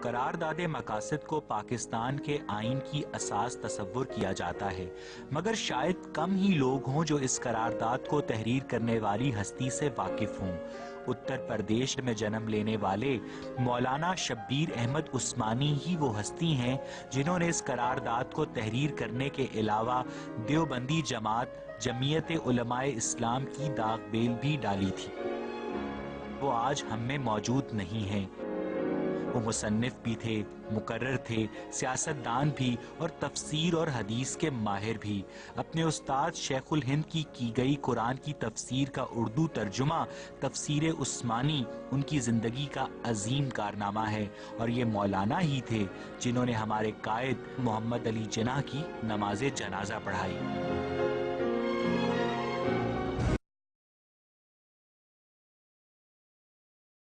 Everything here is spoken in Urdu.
قرارداد مقاصد کو پاکستان کے آئین کی اساس تصور کیا جاتا ہے، مگر شاید کم ہی لوگ ہوں جو اس قرارداد کو تحریر کرنے والی ہستی سے واقف ہوں۔ اتر پردیش میں جنم لینے والے مولانا شبیر احمد عثمانی ہی وہ ہستی ہیں جنہوں نے اس قرارداد کو تحریر کرنے کے علاوہ دیوبندی جماعت جمعیت علماء اسلام کی داغ بیل بھی ڈالی تھی۔ وہ آج ہم میں موجود نہیں ہیں۔ وہ مصنف بھی تھے، مقرر تھے، سیاستدان بھی اور تفسیر اور حدیث کے ماہر بھی۔ اپنے استاد شیخ الہند کی گئی قرآن کی تفسیر کا اردو ترجمہ تفسیر عثمانی ان کی زندگی کا عظیم کارنامہ ہے، اور یہ مولانا ہی تھے جنہوں نے ہمارے قائد محمد علی جناح کی نماز جنازہ پڑھائی۔